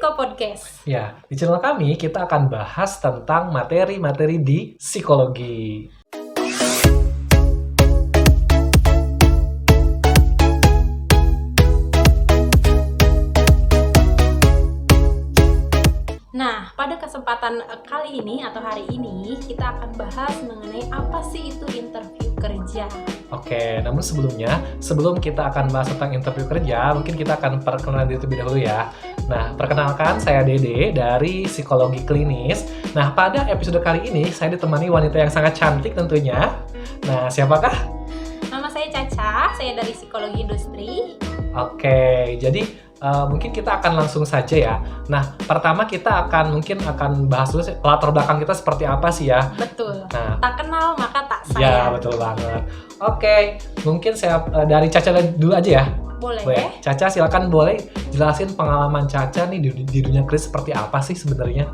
Psiko Podcast. Ya, di channel kami kita akan bahas tentang materi-materi di psikologi. Nah, pada kesempatan kali ini atau hari ini kita akan bahas mengenai apa sih itu interview kerja. Oke, namun sebelum kita akan bahas tentang interview kerja, mungkin kita akan perkenalan diri terlebih dahulu ya. Nah, perkenalkan saya Dede dari Psikologi Klinis. Nah, pada episode kali ini saya ditemani wanita yang sangat cantik tentunya. Nah, siapakah? Nama saya Caca, saya dari Psikologi Industri. Oke, jadi mungkin kita akan langsung saja ya. Nah, pertama kita akan bahas dulu latar belakang kita seperti apa sih ya. Betul. Nah, tak kenal maka tak sayang. ya, betul banget. Oke, mungkin saya dari Caca dulu aja ya. Boleh. Caca silakan boleh jelasin pengalaman Caca nih di dunia klinis seperti apa sih sebenarnya?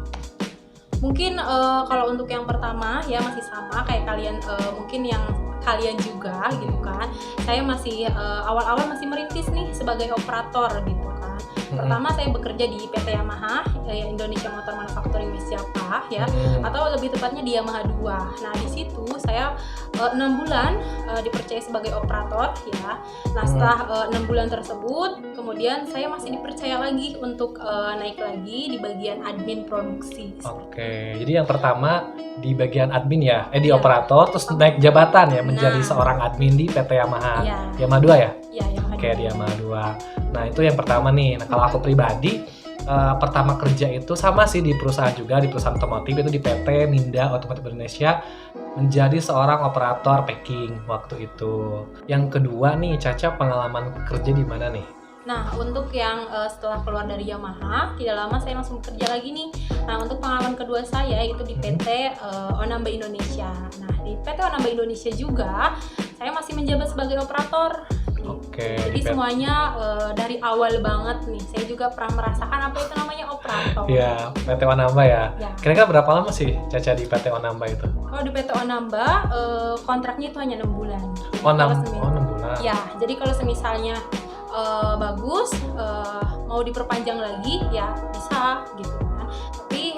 Mungkin kalau untuk yang pertama ya masih sama kayak kalian, mungkin yang kalian juga gitu kan. Saya masih awal-awal masih merintis nih sebagai operator gitu kan. Pertama saya bekerja di PT Yamaha, Indonesia Motor Manufacturing Siapa ya, atau lebih tepatnya di Yamaha 2. Nah, di situ saya 6 bulan dipercaya sebagai operator ya. Nah, setelah 6 bulan tersebut, kemudian saya masih dipercaya lagi untuk naik lagi di bagian admin produksi. Oke, jadi yang pertama di bagian admin ya, di operator, terus naik jabatan ya menjadi seorang admin di PT Yamaha. Yamaha 2 ya? Iya, Yamaha 2. Oke, di Yamaha 2. Nah, itu yang pertama nih. Nah, kalau aku pribadi, pertama kerja itu sama sih di perusahaan juga, di perusahaan otomotif, itu di PT Minda Otomotif Indonesia, menjadi seorang operator packing waktu itu. Yang kedua nih, Caca pengalaman kerja di mana nih? Nah, untuk yang setelah keluar dari Yamaha, tidak lama saya langsung bekerja lagi nih. Nah, untuk pengalaman kedua saya itu di PT Onamba Indonesia. Nah, di PT Onamba Indonesia juga saya masih menjabat sebagai operator. Oke. Jadi semuanya dari awal banget nih. Saya juga pernah merasakan apa itu namanya operator. Iya, PT Onamba ya. Kira-kira berapa lama sih Caca di PT Onamba itu? Kalau di PT Onamba kontraknya itu hanya 6 bulan. Oh, 6 bulan. Ya, jadi kalau semisalnya bagus, mau diperpanjang lagi ya bisa gitu kan. Tapi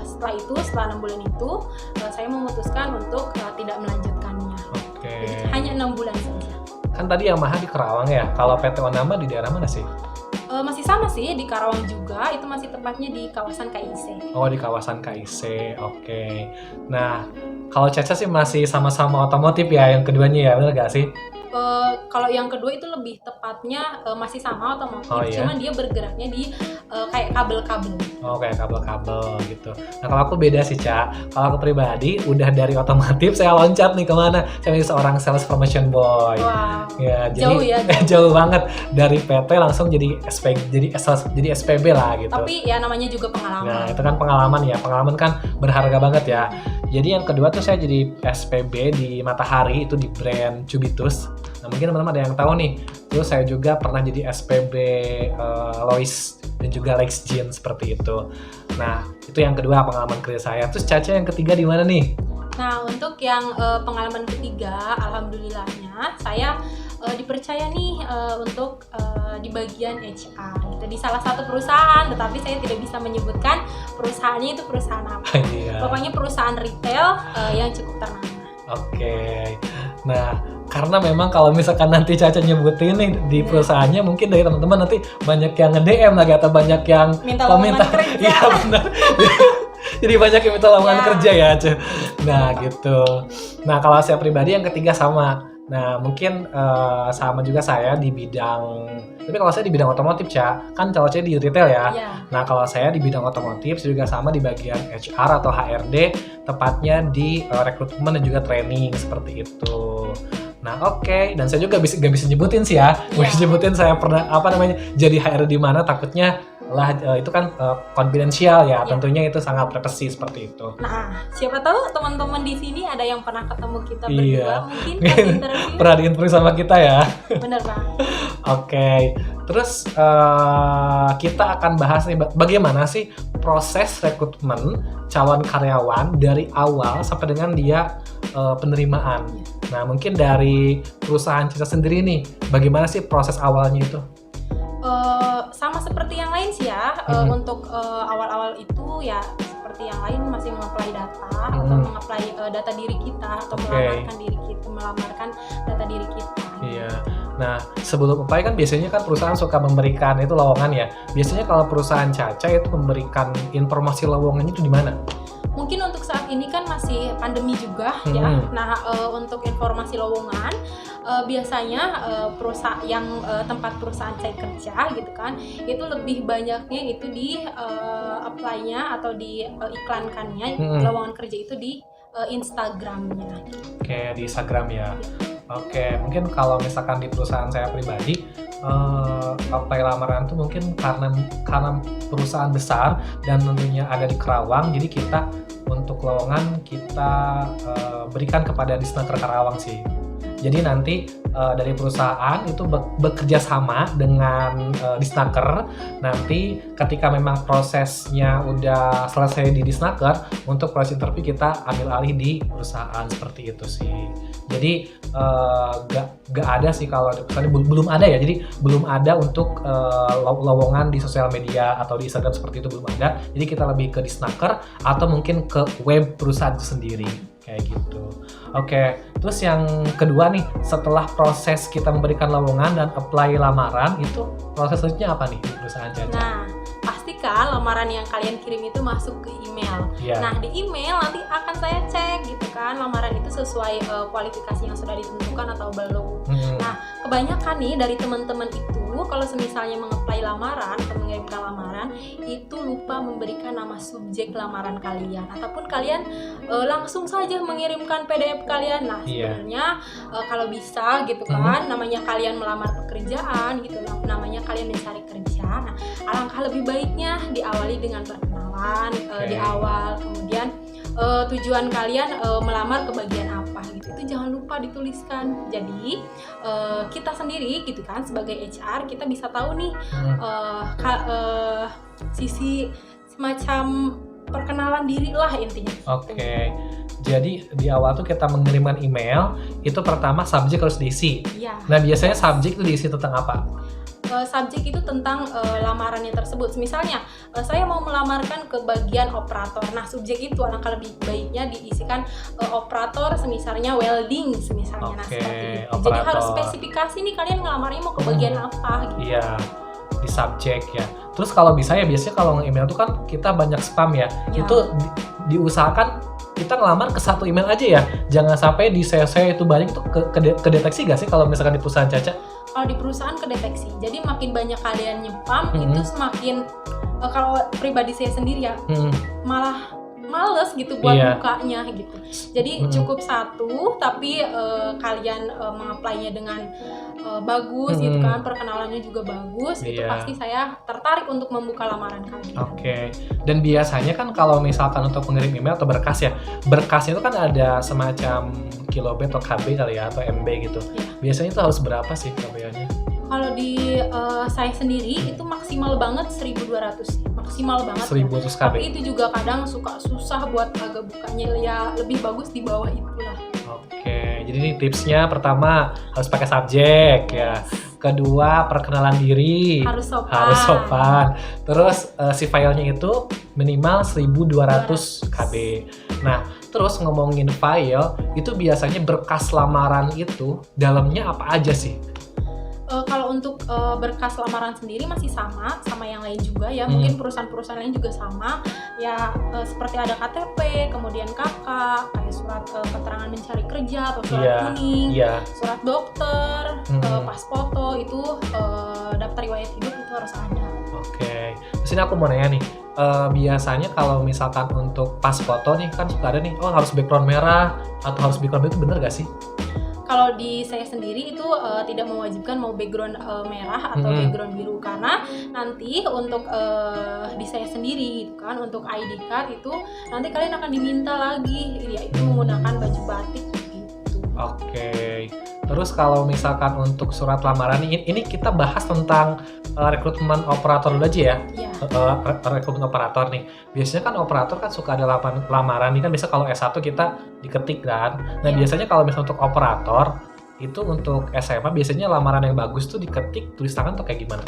setelah 6 bulan itu saya memutuskan untuk tidak melanjutkannya. Oke. Jadi hanya 6 bulan saja. Kan tadi Yamaha di Kerawang ya. Kalau PT Onamba di daerah mana sih? Masih sama sih di Karawang juga, itu masih tepatnya di kawasan KIC. Oh, di kawasan KIC. Oke. Nah, kalau Caca sih masih sama-sama otomotif ya yang keduanya ya, benar gak sih? Kalau yang kedua itu lebih tepatnya masih sama otomotif, cuman dia bergeraknya di kayak kabel-kabel. Oh, kayak kabel-kabel gitu. Nah, kalau aku beda sih, Ca. Kalau aku pribadi udah dari otomotif saya loncat nih kemana? Saya menjadi seorang sales promotion boy. Wow. Ya, jauh ya. Jauh banget dari PT langsung jadi SPB lah gitu. Tapi ya namanya juga pengalaman. Nah, itu kan pengalaman ya. Pengalaman kan berharga banget ya. Jadi yang kedua tuh saya jadi SPB di Matahari, itu di brand Cubitus. Nah, mungkin teman-teman ada yang tahu nih. Terus saya juga pernah jadi SPB Lois dan juga Lex Jean seperti itu. Nah, itu yang kedua pengalaman kerja saya. Terus Caca yang ketiga di mana nih? Nah, untuk yang pengalaman ketiga, alhamdulillahnya saya dipercaya nih untuk di bagian HR gitu, di salah satu perusahaan, tetapi saya tidak bisa menyebutkan perusahaannya itu perusahaan apa. Pokoknya perusahaan retail yang cukup ternama. Oke. Nah, karena memang kalau misalkan nanti Caca nyebutin nih di perusahaannya, mungkin dari teman-teman nanti banyak yang nge-DM lagi atau banyak yang minta lowongan kerja. Iya, benar. Jadi banyak yang minta lowongan kerja ya, Ca. Nah, gitu. Nah, kalau saya pribadi yang ketiga sama. Nah, mungkin sama juga saya di bidang, tapi kalau saya di bidang otomotif, Ca. Kan kalau saya di retail ya. Nah, kalau saya di bidang otomotif, saya juga sama di bagian HR atau HRD, tepatnya di rekrutmen dan juga training seperti itu. Nah, oke. Dan saya juga gak bisa nyebutin sih ya. Bisa nyebutin saya pernah jadi HRD di mana, takutnya lah itu kan konfidensial ya. Tentunya itu sangat privasi seperti itu. Nah, siapa tahu teman-teman di sini ada yang pernah ketemu kita berdua, mungkin pas interview pernah di-interview sama kita ya. Bener Bang. Oke. Terus kita akan bahas nih bagaimana sih proses rekrutmen calon karyawan dari awal sampai dengan dia penerimaan. Nah, mungkin dari perusahaan Caca sendiri nih, bagaimana sih proses awalnya itu? Sama seperti yang lain sih ya, untuk awal-awal itu ya seperti yang lain masih mengapply data atau mengapply data diri kita atau melamarkan data diri kita. Iya. Nah, sebelum apply kan biasanya kan perusahaan suka memberikan itu lowongan ya. Biasanya kalau perusahaan Caca itu memberikan informasi lowongannya itu di mana? Mungkin untuk saat ini kan masih pandemi juga ya. Nah, untuk informasi lowongan biasanya perusahaan yang tempat perusahaan saya kerja gitu kan, itu lebih banyaknya itu di apply-nya atau di iklankannya lowongan kerja itu di Instagramnya. Oke, di Instagram ya. Oke, mungkin kalau misalkan di perusahaan saya pribadi, apply lamaran tuh mungkin karena perusahaan besar dan tentunya ada di Karawang, jadi kita untuk lowongan kita berikan kepada Disnaker Karawang sih. Jadi nanti dari perusahaan itu bekerja sama dengan Disnaker. Nanti ketika memang prosesnya udah selesai di Disnaker, untuk proses interview kita ambil alih di perusahaan, seperti itu sih. Jadi gak ada sih kalau belum ada ya. Jadi belum ada untuk lowongan di sosial media atau di Instagram seperti itu, belum ada. Jadi kita lebih ke Disnaker atau mungkin ke web perusahaan itu sendiri kayak gitu. Oke, terus yang kedua nih, setelah proses kita memberikan lowongan dan apply lamaran, itu proses selanjutnya apa nih di perusahaan Caca? Nah, pastikan lamaran yang kalian kirim itu masuk ke email. Yeah. Nah, di email nanti akan saya cek gitu kan, lamaran itu sesuai kualifikasi yang sudah ditentukan atau belum. Nah, kebanyakan nih dari teman-teman itu kalau misalnya mengapply lamaran atau mengirimkan lamaran, itu lupa memberikan nama subjek lamaran kalian, ataupun kalian langsung saja mengirimkan PDF kalian. Nah, sebenarnya kalau bisa gitu kan, namanya kalian melamar pekerjaan gitu, namanya kalian mencari kerja. Nah, alangkah lebih baiknya diawali dengan perkenalan di awal, kemudian tujuan kalian melamar ke bagian apa gitu, itu jangan lupa dituliskan. Jadi kita sendiri gitu kan sebagai HR, kita bisa tahu nih sisi semacam perkenalan diri lah intinya. Oke. Jadi di awal tuh kita mengirimkan email, itu pertama subjek harus diisi. Iya. Nah, biasanya subjek itu diisi tentang apa? Subjek itu tentang lamarannya tersebut. Misalnya saya mau melamarkan ke bagian operator. Nah, subjek itu alangkah lebih baiknya diisikan operator, semisalnya welding semisalnya. Nah, seperti itu. Operator. Jadi harus spesifikasi nih kalian ngelamarnya mau ke bagian apa gitu. Iya, di subjek ya. Terus kalau bisa ya, biasanya kalau nge-email tuh kan kita banyak spam ya. Itu diusahakan kita ngelamar ke satu email aja ya. Jangan sampai di CC itu banyak, itu kedeteksi gak sih kalau misalkan di perusahaan Caca? Kalau di perusahaan kedeteksi. Jadi makin banyak kalian nyepam, itu semakin kalau pribadi saya sendiri ya, malah males gitu buat bukanya gitu. Jadi cukup satu, tapi kalian mengapply-nya dengan bagus gitu kan, perkenalannya juga bagus, itu pasti saya tertarik untuk membuka lamaran kalian. Oke. Dan biasanya kan kalau misalkan untuk mengirim email atau berkas ya, berkasnya itu kan ada semacam kilobit atau KB kali ya, atau MB gitu. Biasanya itu harus berapa sih KB-nya? Kalau di saya sendiri itu maksimal banget 1.200, maksimal banget. 1.200 KB. Tapi itu juga kadang suka susah buat agak bukanya, ya lebih bagus di bawah itulah. Oke, jadi ini tipsnya pertama harus pakai subjek ya. Kedua, perkenalan diri harus sopan. Harus sopan. Terus si filenya itu minimal 1.200 KB. Nah, terus ngomongin file, itu biasanya berkas lamaran itu dalamnya apa aja sih? Kalau untuk berkas lamaran sendiri masih sama yang lain juga ya. Mungkin perusahaan-perusahaan lain juga sama ya, seperti ada KTP, kemudian KK, kayak surat keterangan mencari kerja atau surat kuning, surat dokter, pas foto itu, daftar riwayat hidup itu harus ada. Oke. Terus ini aku mau nanya nih, biasanya kalau misalkan untuk pas foto nih kan suka ada nih, harus background merah atau harus background biru, itu bener gak sih? Kalau di saya sendiri itu tidak mewajibkan mau background merah atau background biru, karena nanti untuk di saya sendiri gitu kan, untuk ID card itu nanti kalian akan diminta lagi yaitu menggunakan baju batik gitu. Oke. Terus kalau misalkan untuk surat lamaran ini kita bahas tentang rekrutmen operator dulu aja ya. Rekrutmen operator nih. Biasanya kan operator kan suka ada lamaran nih kan, biasa kalau S1 kita diketik kan. Nah, biasanya kalau misalnya untuk operator itu untuk SMA biasanya lamaran yang bagus tuh diketik tulis tangan atau kayak gimana?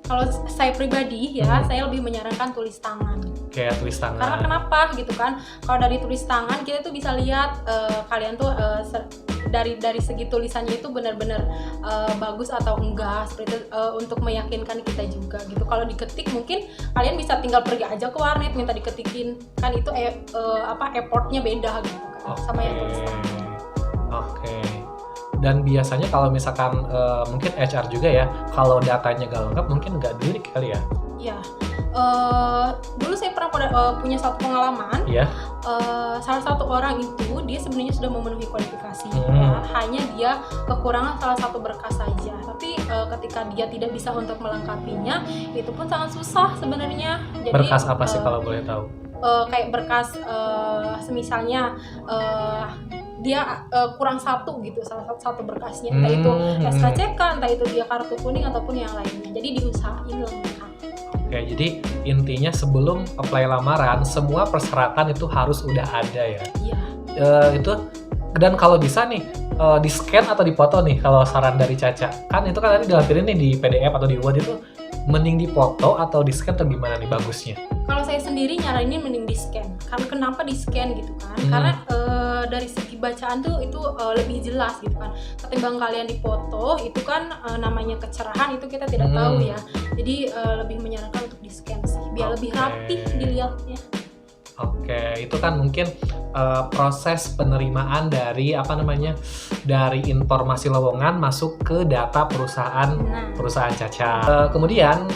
Kalau saya pribadi ya, saya lebih menyarankan tulis tangan. Kayak tulis tangan. Karena kenapa gitu kan? Kalau dari tulis tangan kita tuh bisa lihat kalian tuh dari segi tulisannya itu benar-benar bagus atau enggak, seperti itu, untuk meyakinkan kita juga gitu. Kalau diketik mungkin kalian bisa tinggal pergi aja ke warnet minta diketikin, kan itu effortnya beda gitu kan, sama yang tulis tangan. Oke. Dan biasanya kalau misalkan mungkin HR juga ya, kalau datanya gak lengkap mungkin nggak dilirik kali ya? Iya. Dulu saya pernah punya satu pengalaman. Iya. Salah satu orang itu dia sebenarnya sudah memenuhi kualifikasi, ya, hanya dia kekurangan salah satu berkas saja. Tapi ketika dia tidak bisa untuk melengkapinya, itu pun sangat susah sebenarnya. Jadi, berkas apa sih kalau boleh tahu? Kayak berkas semisalnya dia kurang satu gitu, salah satu berkasnya, entah itu SKCK, entah itu dia kartu kuning ataupun yang lainnya. Jadi diusahain lengkap. Oke, jadi intinya sebelum apply lamaran semua persyaratan itu harus udah ada ya. Iya. Itu dan kalau bisa nih di scan atau dipoto nih kalau saran dari Caca. Kan itu kan tadi dilampirin nih di PDF atau di Word, itu mending dipoto atau di scan atau gimana nih bagusnya? Kalau saya sendiri nyaranin mending di scan. Karena kenapa di scan gitu kan? Karena dari segi bacaan tuh itu lebih jelas gitu kan. Ketimbang kalian dipoto itu kan namanya kecerahan itu kita tidak tahu ya. Jadi lebih menyarankan untuk di scan sih, biar lebih rapih dilihatnya. Oke, itu kan mungkin proses penerimaan dari dari informasi lowongan masuk ke data perusahaan Caca. Kemudian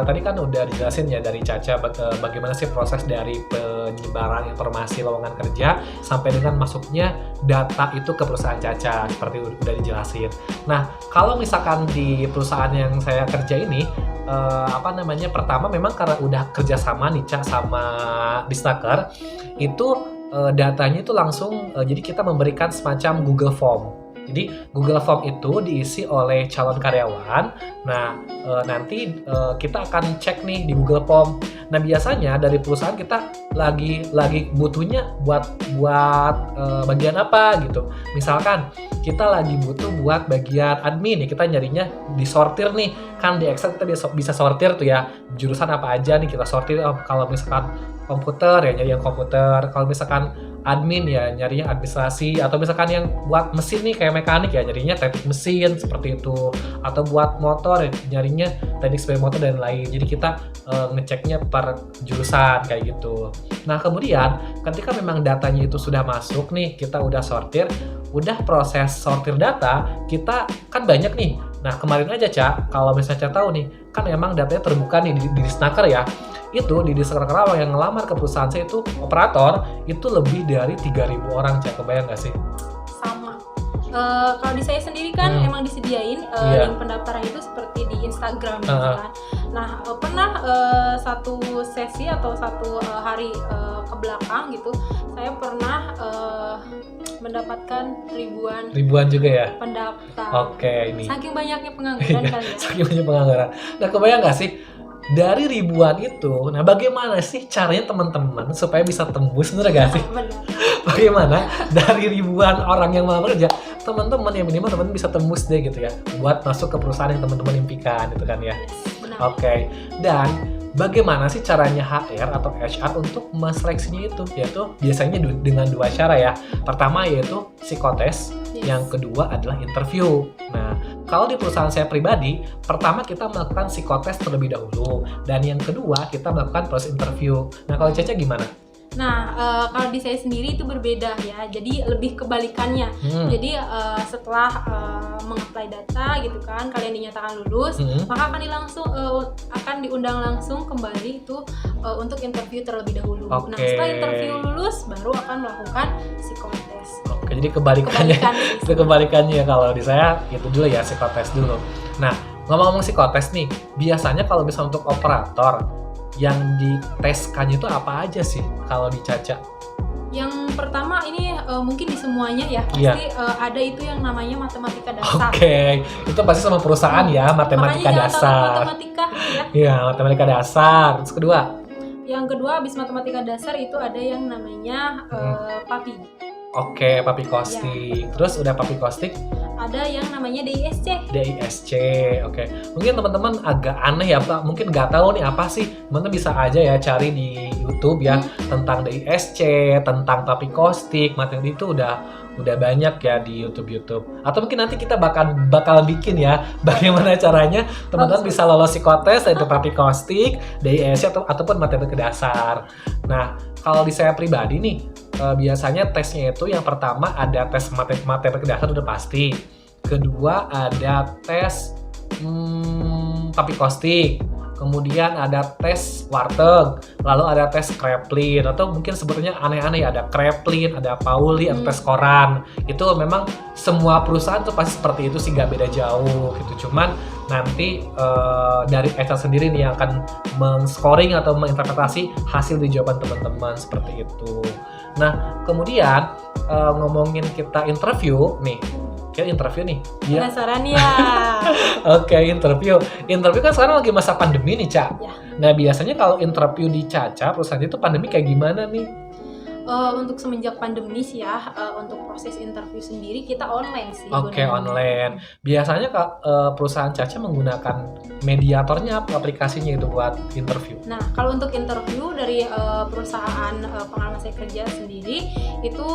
tadi kan udah dijelasin ya dari Caca bagaimana sih proses dari penyebaran informasi lowongan kerja sampai dengan masuknya data itu ke perusahaan Caca, seperti udah dijelasin. Nah, kalau misalkan di perusahaan yang saya kerja ini pertama memang karena udah kerjasama nih Ca sama Disnaker, itu datanya itu langsung jadi kita memberikan semacam Google Form. Jadi Google Form itu diisi oleh calon karyawan. Nah, nanti kita akan cek nih di Google Form. Nah, biasanya dari perusahaan kita lagi butuhnya buat bagian apa gitu. Misalkan kita lagi butuh buat bagian admin nih, kita nyarinya disortir nih. Kan di Excel kita bisa sortir tuh ya, jurusan apa aja nih kita sortir. Kalau misalkan komputer ya nyari yang komputer, kalau misalkan admin ya nyarinya administrasi, atau misalkan yang buat mesin nih kayak mekanik ya nyarinya teknik mesin seperti itu, atau buat motor ya nyarinya teknik sepeda motor dan lain. Jadi kita ngeceknya per jurusan kayak gitu. Nah, kemudian ketika memang datanya itu sudah masuk nih, kita udah sortir, udah proses sortir data, kita kan banyak nih. Nah, kemarin aja Ca, kalau misalnya Ca tahu nih, kan emang datanya terbuka nih di Disnaker ya. Itu di Disnaker Karawang yang ngelamar ke perusahaan saya itu operator, itu lebih dari 3.000 orang Ca, kebayang nggak sih? Sama. Kalau di saya sendiri kan emang disediain link pendaftaran itu seperti di Instagram gitu kan. Nah, pernah satu sesi atau satu hari ke belakang gitu, saya pernah mendapatkan ribuan juga ya pendaftar. Oke, ini saking banyaknya pengangguran kali ya. Saking banyak pengangguran. Nah, kebayang nggak sih dari ribuan itu, nah bagaimana sih caranya teman-teman supaya bisa tembus, bener gak sih? Benar. Bagaimana dari ribuan orang yang mau kerja, teman-teman yang minimal teman bisa tembus deh gitu ya, buat masuk ke perusahaan yang teman-teman impikan gitu kan ya. Benar. Oke. Dan bagaimana sih caranya HR atau HR untuk menseleksinya itu? Yaitu biasanya dengan dua cara ya. Pertama yaitu psikotes, yang kedua adalah interview. Nah, kalau di perusahaan saya pribadi, pertama kita melakukan psikotes terlebih dahulu, dan yang kedua kita melakukan proses interview. Nah, kalau Caca gimana? Nah, kalau di saya sendiri itu berbeda ya, jadi lebih kebalikannya. Jadi setelah meng-apply data gitu kan, kalian dinyatakan lulus, maka akan diundang langsung kembali itu untuk interview terlebih dahulu. Nah, setelah interview lulus, baru akan melakukan psikotes. Oke, jadi kebalikannya. Itu kebalikannya. Kalau di saya itu dulu ya, psikotes dulu. Nah, ngomong-ngomong psikotes nih, biasanya kalau misalnya untuk operator yang diteskannya itu apa aja sih kalau di Caca? Yang pertama ini mungkin di semuanya ya, pasti ada itu yang namanya matematika dasar. Oke, itu pasti sama perusahaan ya, matematika dasar. Matematika ya. Iya, matematika dasar. Terus kedua? Yang kedua, habis matematika dasar itu ada yang namanya PAPI. Oke, PAPI Kostik. Terus udah PAPI Kostik? ada yang namanya DISC. DISC, oke. Mungkin teman-teman agak aneh ya, Pak. Mungkin nggak tahu nih apa sih. Teman-teman bisa aja ya cari di YouTube ya tentang DISC, tentang Papikostik, materi itu udah banyak ya di YouTube. Atau mungkin nanti kita bakal bikin ya bagaimana caranya teman-teman bisa lolos psikotes yaitu Papikostik, DISC ataupun materi dasar. Nah, kalau di saya pribadi nih biasanya tesnya itu yang pertama ada tes materi dasar udah pasti. Kedua ada tes Papikostik. Kemudian ada tes Warteg, lalu ada tes Kraepelin, atau mungkin sebetulnya aneh-aneh ya, ada Kraepelin, ada Pauli, ada tes koran. Itu memang semua perusahaan tuh pasti seperti itu sih, nggak beda jauh gitu. Cuman nanti dari HR sendiri nih yang akan men-scoring atau menginterpretasi hasil di jawaban teman-teman seperti itu. Nah, kemudian ngomongin kita interview nih. Kayak interview nih. Ya. Penasaran ya? Oke, interview. Interview kan sekarang lagi masa pandemi nih, Ca. Ya. Nah, biasanya kalau interview di Caca, perusahaan itu pandemi kayak gimana nih? Untuk semenjak pandemi sih ya, untuk proses interview sendiri kita online sih. Oke, online. Biasanya perusahaan Caca menggunakan mediatornya apa aplikasinya itu buat interview? Nah, kalau untuk interview dari perusahaan pengalaman saya kerja sendiri itu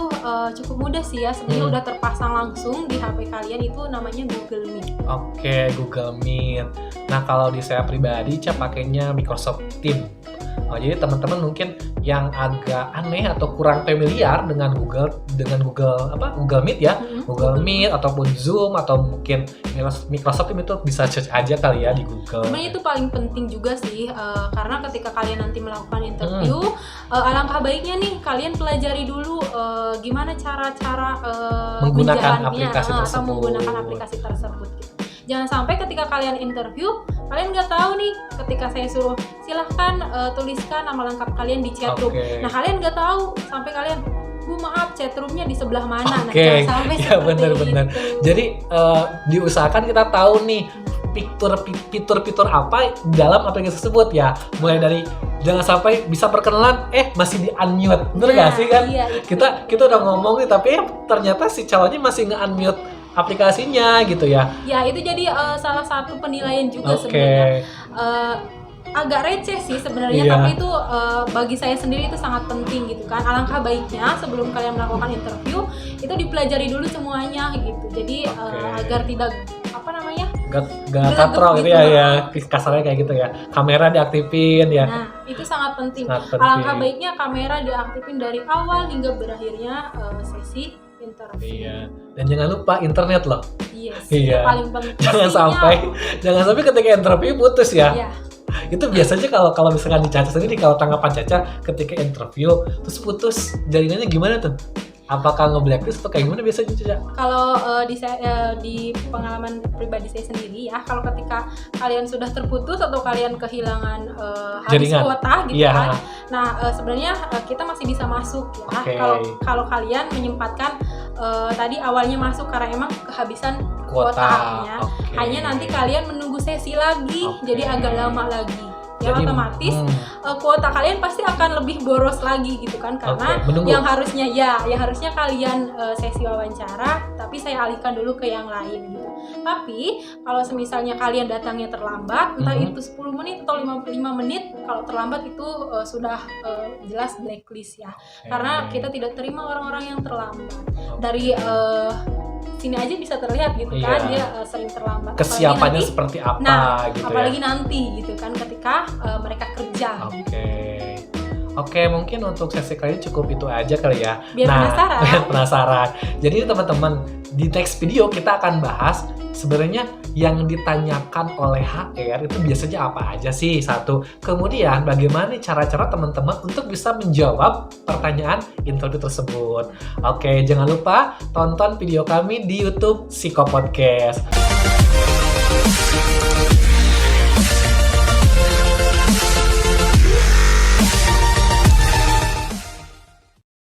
cukup mudah sih ya. Sebenarnya udah terpasang langsung di HP kalian, itu namanya Google Meet. Oke, Google Meet. Nah, kalau di saya pribadi Ca pakainya Microsoft Teams. Jadi teman-teman mungkin yang agak aneh atau kurang familiar dengan Google Meet ya, Google Meet ataupun Zoom atau mungkin Microsoft Teams itu bisa search aja kali ya di Google. Sebenarnya itu paling penting juga sih, karena ketika kalian nanti melakukan interview, alangkah baiknya nih kalian pelajari dulu gimana cara-cara menggunakan menjalannya, aplikasi tersebut. atau menggunakan aplikasi tersebut. Gitu. Jangan sampai ketika kalian interview, kalian nggak tahu nih, ketika saya suruh silahkan tuliskan nama lengkap kalian di chatroom. Nah, kalian nggak tahu sampai kalian, Bu maaf chatroomnya di sebelah mana. Nah, jangan sampai ya, benar-benar. itu. Jadi diusahakan kita tahu nih fitur-fitur apa dalam aplikasi tersebut ya. Mulai dari jangan sampai bisa perkenalan masih di unmute. Bener nggak sih kan? Iya, kita udah ngomong nih tapi ternyata si calonnya masih nge-unmute aplikasinya gitu ya. Ya, itu jadi salah satu penilaian juga sebenarnya. Agak receh sih sebenarnya, tapi itu bagi saya sendiri itu sangat penting gitu kan. Alangkah baiknya sebelum kalian melakukan interview itu dipelajari dulu semuanya gitu. Jadi agar tidak gak katrol gitu ya, kasarnya kayak gitu ya. Kamera diaktifin ya. Nah, itu sangat penting. Alangkah baiknya kamera diaktifin dari awal hingga berakhirnya sesi interview. Iya. Dan jangan lupa internet loh. Yes, iya. Paling penting. Jangan sampai ketika interview putus ya. Iya. Itu biasanya kalau misalkan di Caca sendiri, kalau tanggapan Caca ketika interview terus putus, jaringannya gimana tuh? Apakah nge-blacklist atau kayak gimana biasanya Caca? Kalau di pengalaman pribadi saya sendiri ya, kalau ketika kalian sudah terputus atau kalian kehilangan habis kuota gitu kan, nah sebenarnya kita masih bisa masuk ya. Kalau kalian menyempatkan tadi awalnya masuk karena emang kehabisan kuotanya, hanya nanti kalian menunggu sesi lagi, jadi agak lama lagi. Ya, jadi, otomatis kuota kalian pasti akan lebih boros lagi gitu kan, karena yang harusnya kalian sesi wawancara, tapi saya alihkan dulu ke yang lain gitu. Tapi kalau misalnya kalian datangnya terlambat, entah itu 10 menit atau 55 menit, kalau terlambat itu sudah jelas blacklist ya. Karena kita tidak terima orang-orang yang terlambat. Dari sini aja bisa terlihat gitu kan, dia sering terlambat. Kesiapannya seperti apa gitu apalagi nanti gitu kan ketika mereka kerja. Oke, mungkin untuk sesi kali ini cukup itu aja kali ya. Biar penasaran. Jadi teman-teman, di next video kita akan bahas sebenarnya yang ditanyakan oleh HR itu biasanya apa aja sih, satu. Kemudian bagaimana cara-cara teman-teman untuk bisa menjawab pertanyaan interview tersebut. Oke, jangan lupa tonton video kami di YouTube Psiko Podcast.